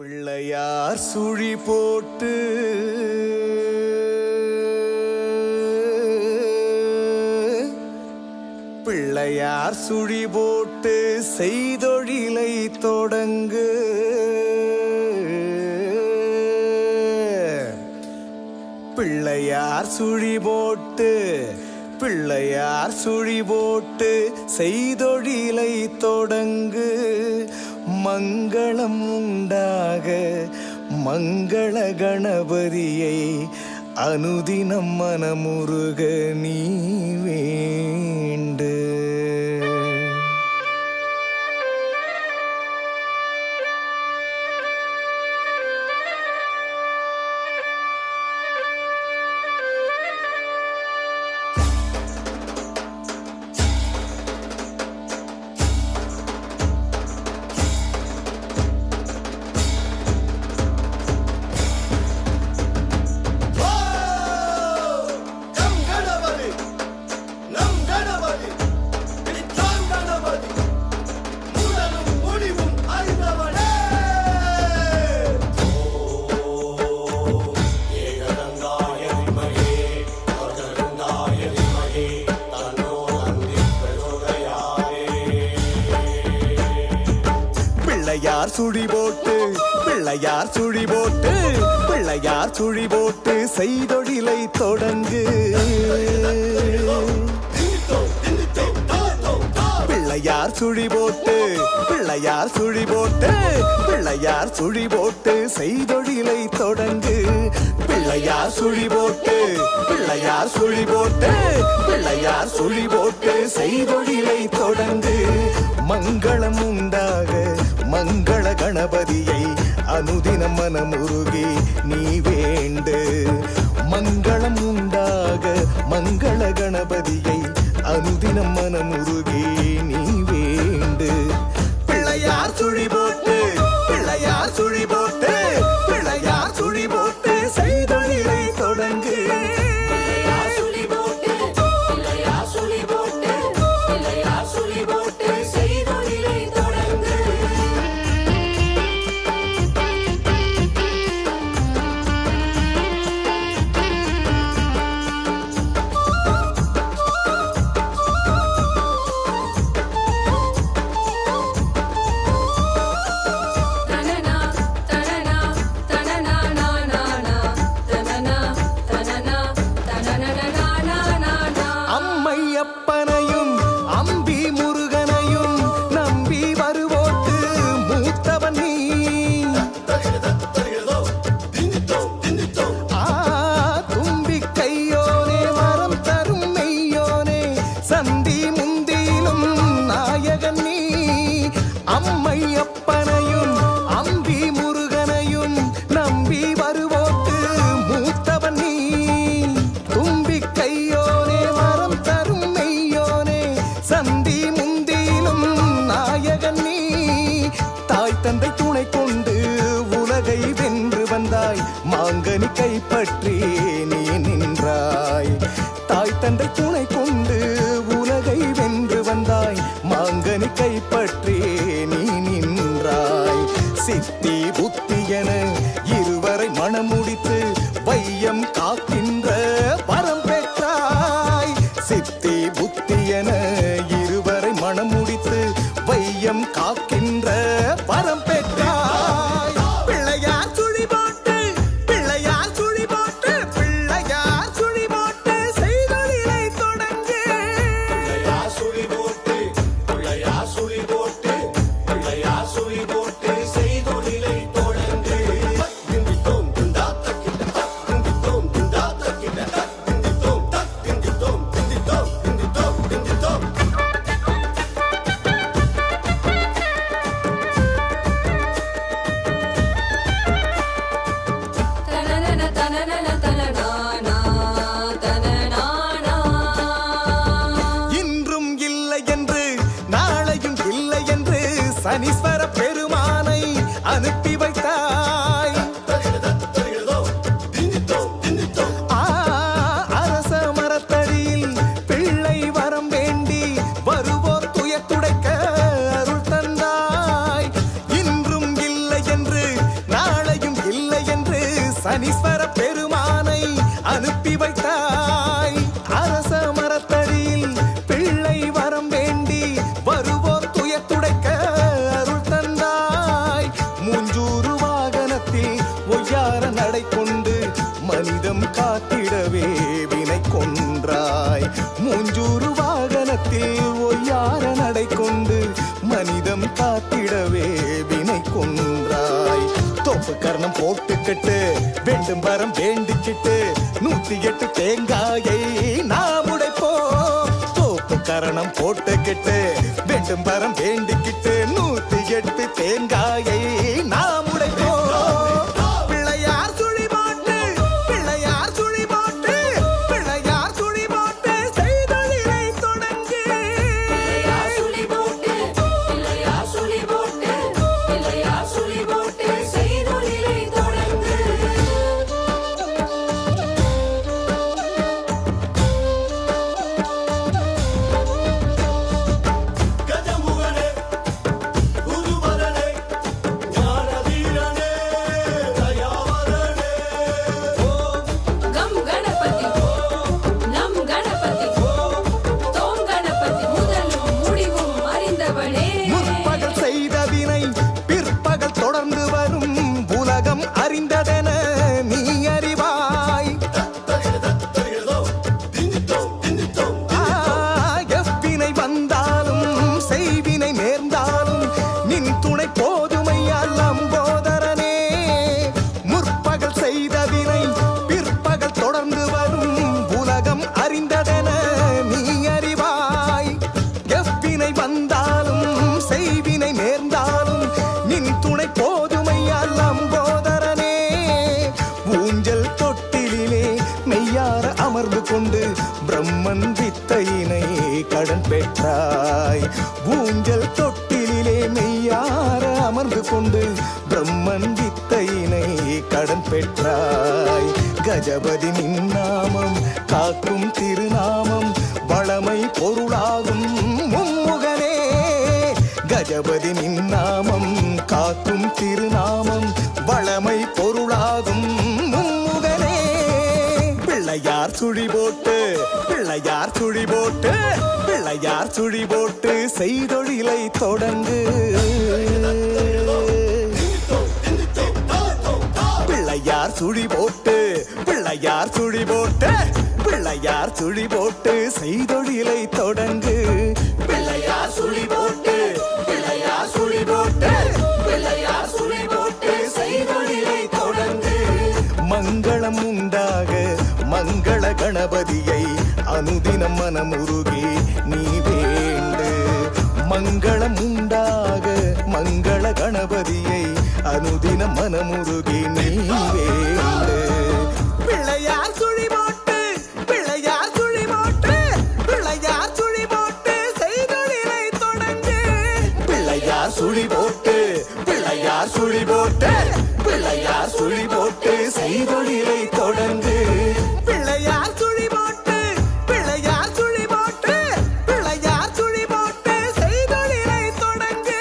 பிள்ளையார் சுழி போட்டு பிள்ளையார் சுழி போட்டு செய்தொழிலை தொடங்கு. பிள்ளையார் சுழி போட்டு பிள்ளையார் சுழி போட்டு செய்தொழிலை தொடங்கு. மங்களம் உண்டாக மங்கள கணபதியை அனுதினம் மனமுருக நீ வேண்டு. பிள்ளையார் சுழி போட்டு பிள்ளையார் சுழி போட்டு பிள்ளையார் சுழி போட்டு செய்தொழிலை தொடங்கு. பிள்ளையார் சுழி போட்டு பிள்ளையார் சுழி போட்டு பிள்ளையார் சுழி போட்டு செய்தொழிலை தொடங்கு. பிள்ளையார் சுழி போட்டு பிள்ளையார் சுழி போட்டு பிள்ளையார் சுழி போட்டு செய்தொழிலை தொடங்கு. மங்களம் உண்டாக மங்கள கணபதியை அனுதினம் மனமுருகி நீ வேண்டு. மங்களம் உண்டாக மங்கள கணபதியை அனுதினம் மனமுருகி நீ வேண்டு. பிள்ளையார் சுழி போட்டு பிள்ளையார் சுழி போட்டு பிள்ளையார் சுழி போட்டு செய்தொழிலை தொடங்கு. அப்பனையும் அம்பி முருகனையும் நம்பி வருவோட்டு மூத்தவன் நீ. தும்பி கையோனே வரம் தரும் மெய்யோனே சந்தி முந்திலும் நாயகன் நீ. அம்மை அப்பனையும் அம்பி முருகனையும் நம்பி வருவோட்டு மூத்தவன் நீ. தும்பி கையோனே சந்தி முந்திலும் நாயகன் நீ. தாய் தந்தை துணை கொண்டு உலகை வென்று வந்தாய் மாங்கனி கைப்பற்றி நீ நின்றாய். தாய் தந்தை துணை கொண்டு உலகை வென்று வந்தாய் மாங்கனி கைப்பற்றி நீ நின்றாய். சித்தி புத்தி என இருவரை மணமுடித்து வையம் காக்கின்ற வரம் பெற்றாய். சித்தி புத்தி என இருவரை மணம் முடித்து வையம் காக்கின்ற வரம் பெற்றாய். பிள்ளையார் சுழி போட்டு பிள்ளையார் சுழி போட்டு பிள்ளையார் சுழி போட்டு செய்தொழிலை தொடங்கு. பிள்ளையார் சுழி போட்டு பிள்ளையார் சுழி போட்டு பிள்ளையார் சுழி போட்டு செய்தொழிலை தொடங்கு. இன்றும் இல்லை என்று நாளையும் இல்லை என்று சனீஸ்வர பெருமானை அனுப்பி வைத்தாய். அரச மரத்தடியில் பிள்ளை வரம் வேண்டி வருவோர் துயர் துடைக்க அருள் தந்தாய். இன்றும் இல்லை என்று சனீஸ்வர பெருமானை அனுப்பி வைத்தாய். அரச மரத்தடியில் பிள்ளை வரம் வேண்டி வருவோர் துயர் துடைக்க அருள் தந்தாய். மூஞ்சூறு வாகனத்தில் ஒய்யார நடை கொண்டு மனிதம் காத்திடவே வினை கொன்றாய். மூஞ்சூறு வாகனத்தில் ஒய்யார நடை கொண்டு மனிதம் காத்திடவே வினை கொன்றாய். தோப்பு கர்ணம் போட்டுக்கிட்டு வேண்டும் வரம் வேண்டிக்கிட்டு 108 தேங்காயை நாம் உடைப்போம். தோப்பு கரணம் போட்டுக்கிட்டு வேண்டும் வரம் வேண்டிக்கிட்டு 108 தேங்காயை நாம் உடைப்போம். பிள்ளையார் சுழி போட்டு பிள்ளையார் சுழி போட்டு பிள்ளையார் சுழி போட்டு செய்தொழிலை தொடங்கு. பிள்ளையார் சுழி போட்டு பிள்ளையார் சுழி போட்டு பிள்ளையார் சுழி போட்டு செய்தொழிலை தொடங்கு. கஜமுகனே குருவரனே ஞானவீரனே தயாவரனே கம் கணபதி நம் கணபதி தோம் கணபதி முதலும் முடிவும் அறிந்தவனே. முற்பகல் செய்த வினை பிற்பகல் தொடர்ந்து வரும் உலகம் அறிந்ததென நீ அறிவாய். எவ்வினை வந்தாலும் செய்வினை நேர்ந்தாலும் நின் துணை போதுமையால் லம்போதரனே. முற்பகல் செய்த வினை பிற்பகல் தொடர்ந்து வரும் உலகம் அறிந்ததென நீ அறிவாய். எவ்வினை வந்தாலும் செய்வினை நேர்ந்தாலும் நின் துணை போதுமையால் லம்போதரனே. ஊஞ்சல் தொட்டிலே மெய்யார அமர்ந்து கொண்டு பிரம்மன் வித்தையினை கடன் பெற்றாய். ஊஞ்சல் தொட்டிலே மெய்யார அமர்ந்து கொண்டு பிரம்மன் வித்தையினை கடன் பெற்றாய். கஜபதி நின்னாமம் காக்கும் திருநாமம் வளமை பொருளாகும் மும்முகனே. கஜபதி நின்னாமம் காக்கும் திருநாமம் வளமை பொருளாகும் மும்முகனே. பிள்ளையார் சுழி போட்டு பிள்ளையார் சுழி போட்டு பிள்ளையார் சுழி போட்டு செய்தொழிலை தொடங்கு. பிள்ளையார் சுழி போட்டு பிள்ளையார் சுழி போட்டு பிள்ளையார் சுழி போட்டு செய்தொழிலை தொடங்கு. பிள்ளையார் சுழி போட்டு பிள்ளையார் சுழி போட்டு பிள்ளையார் சுழி போட்டு செய்தொழிலை தொடங்கு. மங்களம் உண்டாக மங்கள கணபதியை அனுதினம் மனமுருகி நீ வேண்டு. மங்களம் உண்டாக மங்கள கணபதியை அனுதினம் மனமுருகி நீ வேண்டு. பிள்ளையார் சுழி போட்டு பிள்ளையார் சுழி போட்டு பிள்ளையார் சுழி போட்டு செய்தொழிலை தொடங்கு. பிள்ளையார் சுழி போட்டு பிள்ளையார் சுழி போட்டு பிள்ளையார் சுழி போட்டு செய்தொழிலை தொடங்கு. பிள்ளையார் சுழி போட்டு பிள்ளையார் சுழி போட்டு பிள்ளையார் சுழி போட்டு செய்தொழிலை தொடங்கு.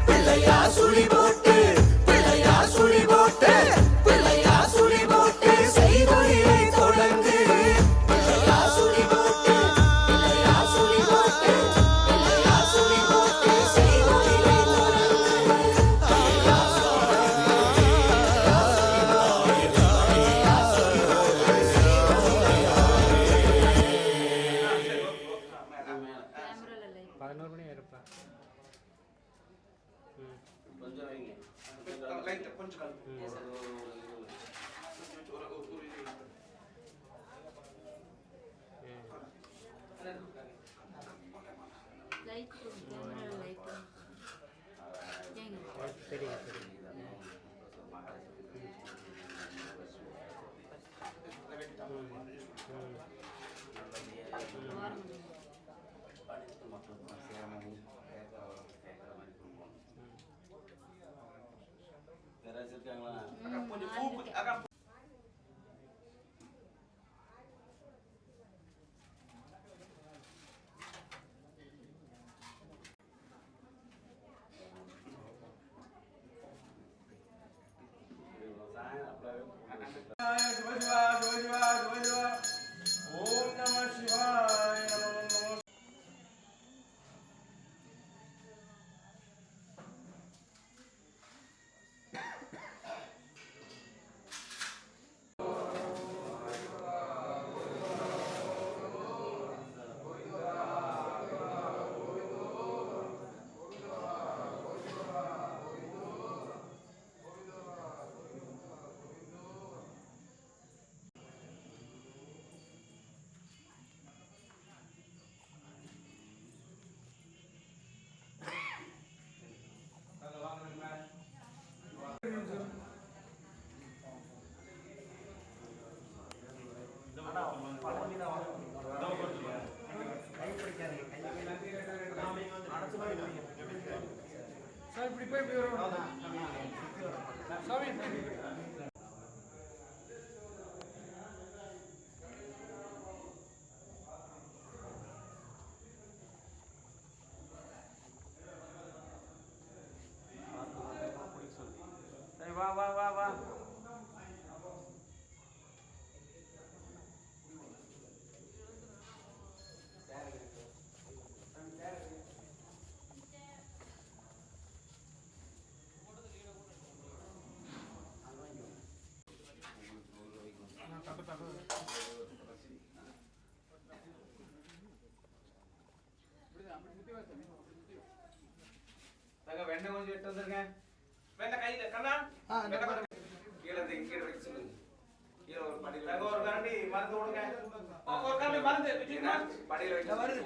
பிள்ளையார் சுழி போட்டு பிள்ளையார் சுழி போட்டு பிள்ளையார் சுழி போட்டு செய்தொழிலை தொடங்கு. பிள்ளையார் சுழி போட்டு பிள்ளையார் சுழி போட்டு பிள்ளையார் சுழி போட்டு செய்தொழிலை லைட் கேமரா லைட் ஏங்க சரிங்க சரி சரி வா வா வா வா வெண்ணெய் கொஞ்சம் எடுத்து வந்துருங்க. வெண்ணெய் கையில கண்ணா வெண்ணெய் கொஞ்சம் கீழே கீழே வைக்க சொல்லுங்க. கீழே ஒரு படியில ஒரு கரண்டி மருந்து கொடுங்க. ஒரு கரண்டி மருந்து படியில வைக்க வருது.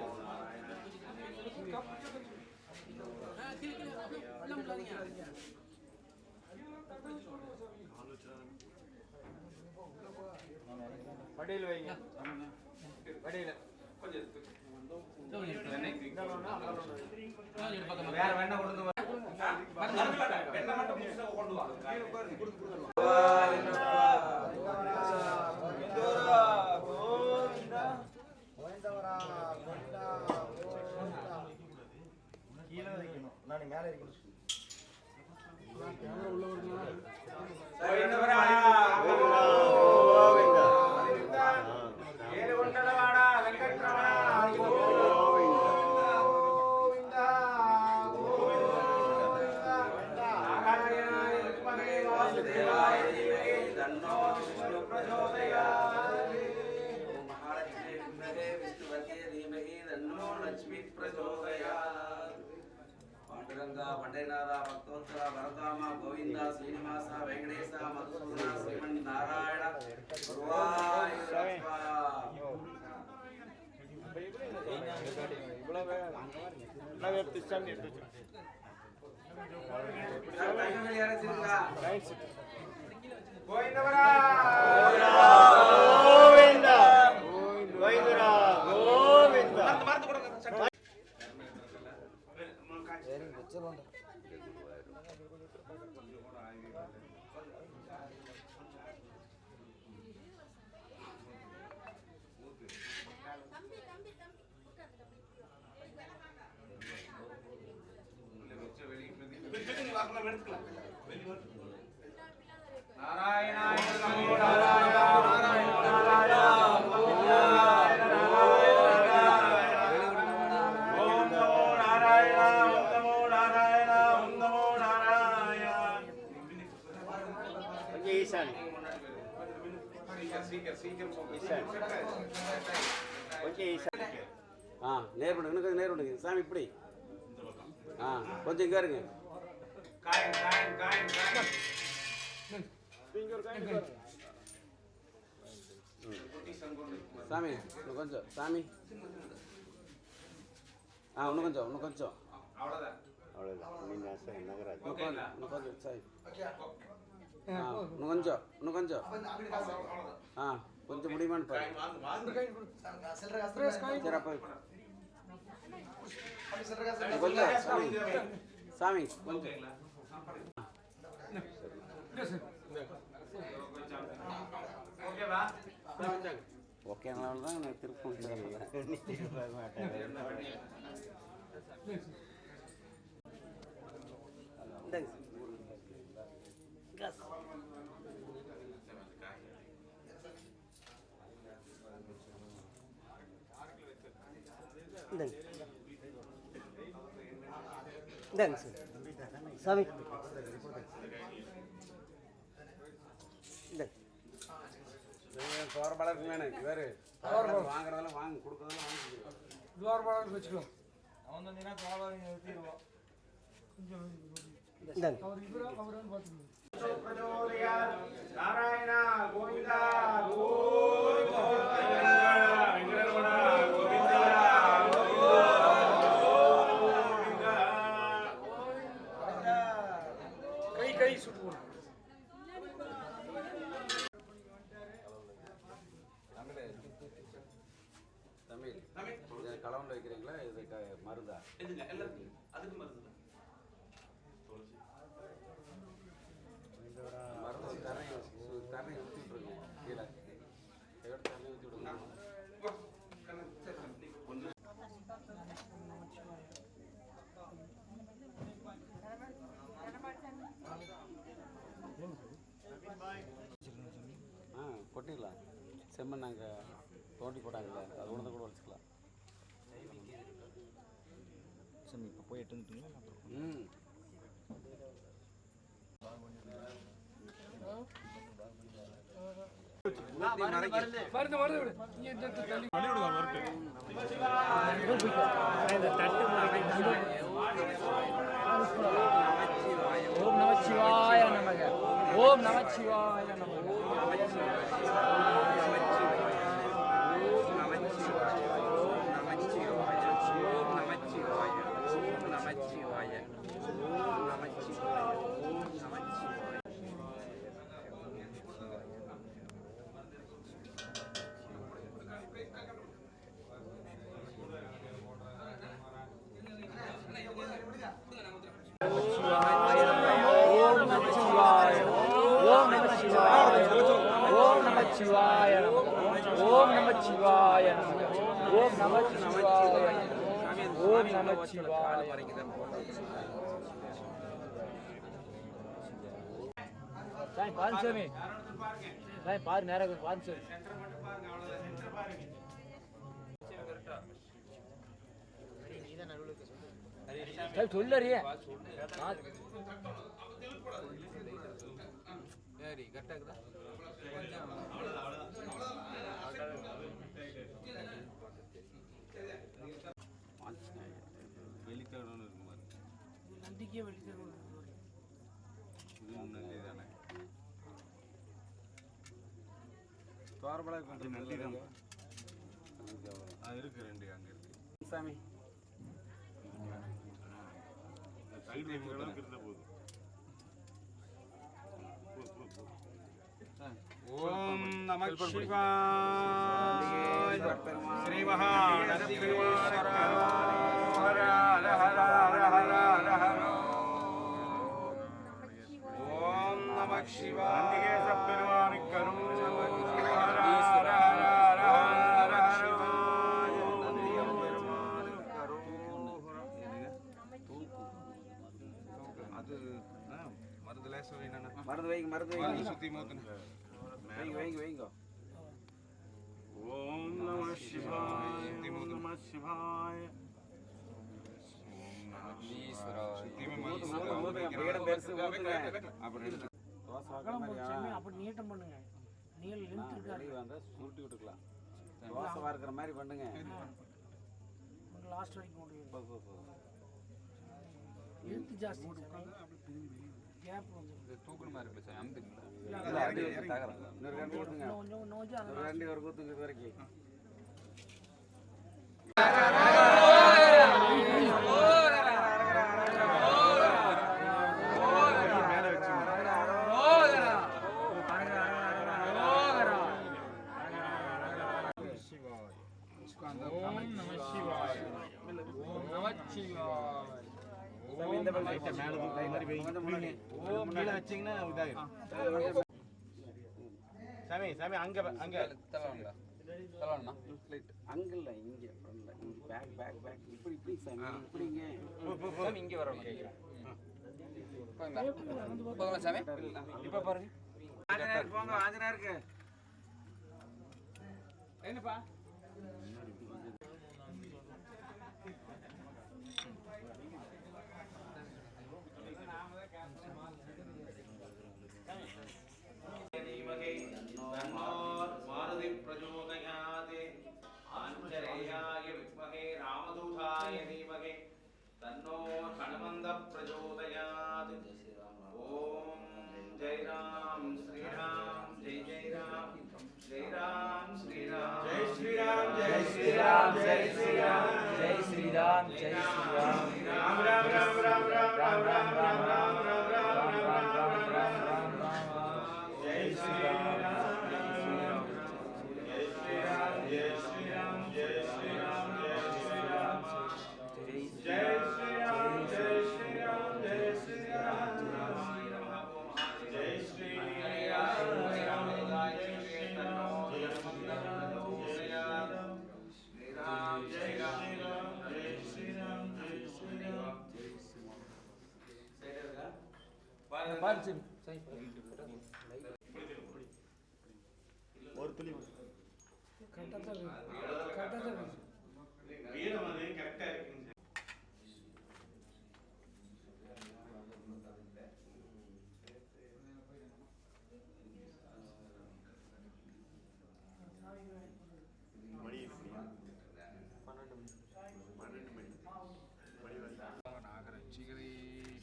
படியில வைங்க. படியில கொஞ்சம் வேற வெண்ணெய் கொடுங்க. வெண்ணெய் மட்டும் முழுசா கொண்டு வா. கீழே வைக்கணும், நான் மேலே இருக்கணும். पंडरीनाथ भक्तोत्तर भरताम गोविंद श्रीनिवास वेंकटेश मधुसूदन श्रीमन नारायण நேர் பண்ணுங்க, நேர் பண்ணுங்க சாமி இப்படி. கொஞ்சம் இங்க இருங்க. சாமி இன்னும் கொஞ்சம் சாமி. இன்னும் கொஞ்சம் இன்னும் கொஞ்சம் அவ்வளோதான். இன்னும் கொஞ்சம் சாமி. இன்னும் கொஞ்சம் இன்னும் கொஞ்சம் கொஞ்சம் முடியுமான்னு பாரு. கொஞ்சம் சாமி சாமி கொஞ்சம். ஓகே தான் நான் திருப்பம் சாமி தோரப்பாளருக்கு வேணும் இவர் வாங்குறதெல்லாம் வாங்க கொடுக்குறதெல்லாம் வாங்கிக்கலாம். தோரப்பாளருக்கு வச்சுக்கலாம். அவன் வந்தீங்கன்னா தோரப்பாளர் நிறுத்திடுவோம். நாராயண கோவிந்த கை சுட்டுவோம். தமிழ் கலவண்டு வைக்கிறீங்களா? இது மருந்தா? அதுக்கு மருந்து கொட்டிடலாம். செம்மண் நாங்கள் தோண்டி போட்டாங்கல்ல, அது உணர்ந்து கூட வச்சுக்கலாம். சாமி இப்போ போய் எட்டு வந்துட்டீங்களா? மருந்து மருந்து விடு. இங்க இந்த தள்ளி ஓம் நமச்சிவாய நமக. ஓம் நமச்சிவாய நமக. ஓம் நமச்சிவாய ஓம் நமச்சிவாய ஓம் நமச்சிவாய ஓம் நமச்சிவாய ஓம் நமச்சிவாய. சாமி பாரு சாமி, சாமி பாரு நேரம் பாரு சாமி. சாமி சொல்லறியே வெளித்தேடணும் இருக்கு மாதிரி நந்திக்கே வெளித்தேடும். இது முன்னாடி தானே தோரப்படம் கொஞ்சம் நன்றி தான். இருக்கு ரெண்டு அங்கே இருக்கு சாமி. சைடு அளவுக்கு இருந்தால் போதும். ஓம் நம சிவாய ஸ்ரீ மகாநந்தி பெருமாள் ஹர ஹர ஹர ஹர ஹர. ஓம் நம சிவாய நந்திகேச பெருமானுக்கு ஹர ஹர ஹர ஹர ஹர. அது மருந்து லேசம் என்னன்னா மருந்து வைங்க, மருந்து வைங்க, சுத்தி மோத்துன வைங்க வைங்க வைங்க. ஓம் நம சிவாய நம சிவாய. அப்படி நீட்டம் பண்ணுங்க. நீல லென்த் இருக்காது. சுருட்டி விட்டுக்கலாம். தோசை வார்க்கிற மாதிரி பண்ணுங்க. லாஸ்ட் வரைக்கும் முடியும். லென்த் ஜாஸ்தி கேப் வந்து தூக்கணுமா இருக்கு சார். அமுத்துங்களா இன்னொரு கண்டு கொடுத்துங்க. ஒரு ரெண்டு ஒரு கூத்துங்க வரைக்கும். சாமி சாமி அங்க அங்க அங்கல்ல இங்க பேக் பேக் பேக் இப்படி இப்படி சாமி இப்படிங்க சாமி இங்க வரணும். போங்க சாமி இப்ப பாருங்க. ஆஞ்சநேயர் போங்க, ஆஞ்சநேயருக்கு என்னப்பா मारुति प्रचोदयात् आञ्जनेयाय विद्महे रामदूताय धीमहि तन्नो हनुमन्तः प्रचोदयात्. ओम जय राम श्री राम जय जय राम जय राम श्री राम जय श्री राम जय श्री राम जय श्री राम जय श्री राम जय श्री राम राम राम राम राम राम राम राम राम राम राम राम राम राम राम जय श्री राम जय श्री राम जय श्री राम जय श्री राम जय श्री राम जय श्री राम जय श्री राम जय श्री राम जय श्री राम பால்சாமி சாய் ஒரு துளி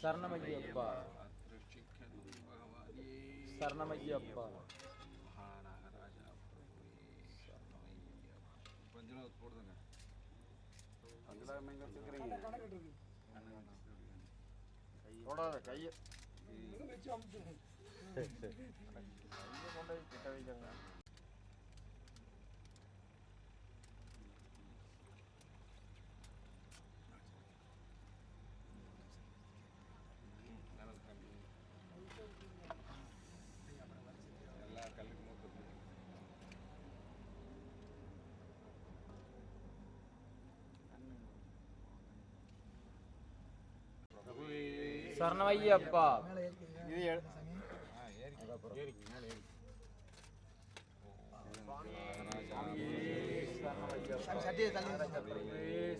சரணமையப்பா சரணமையப்பா பஞ்சநாத் போடுதுங்க அதெல்லாம் எங்க வச்சுக்கிறீங்க தொடாத கையை கொண்டு கிட்ட வைக்கங்க எல்லா கல்லுக்கு மூக்கு சரணமையப்பா இது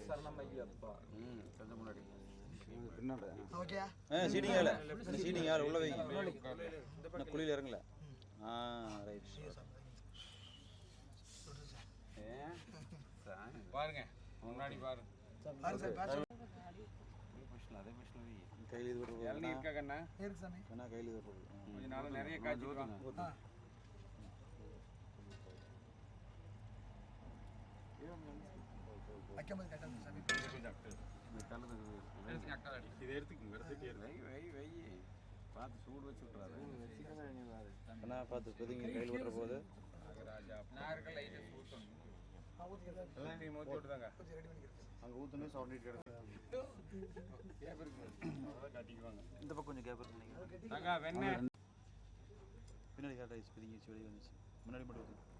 சரணமையப்பா கொஞ்சம் முன்னாடி சீட்டிங் சீட்டிங் யார் உள்ள வைங்க இன்னும் குழியில் இறங்கல ரைட் பாருங்க முன்னாடி பாருங்க கையில் இது இளநீ விடுறது இருக்கா கண்ணா வேணா கையில் இது விடுறது கொஞ்ச நாள் நிறைய காய்ச்சி விடுவாங்க இது எடுத்துக்குங்க வை பார்த்து சூடு வச்சு விட்றாரு வேணா பார்த்து பெதுங்க கையில் விடுற போது அங்கே ஊற்றுனே சவுண்ட் காட்டிக்குவாங்க இந்த பக்கம் கொஞ்சம் கேப் இருக்கு வெண்ணெய் பின்னாடி கரெக்டாக பெதுங்கிச்சு வெளியே வந்துச்சு முன்னாடி மட்டும் ஊற்றுங்க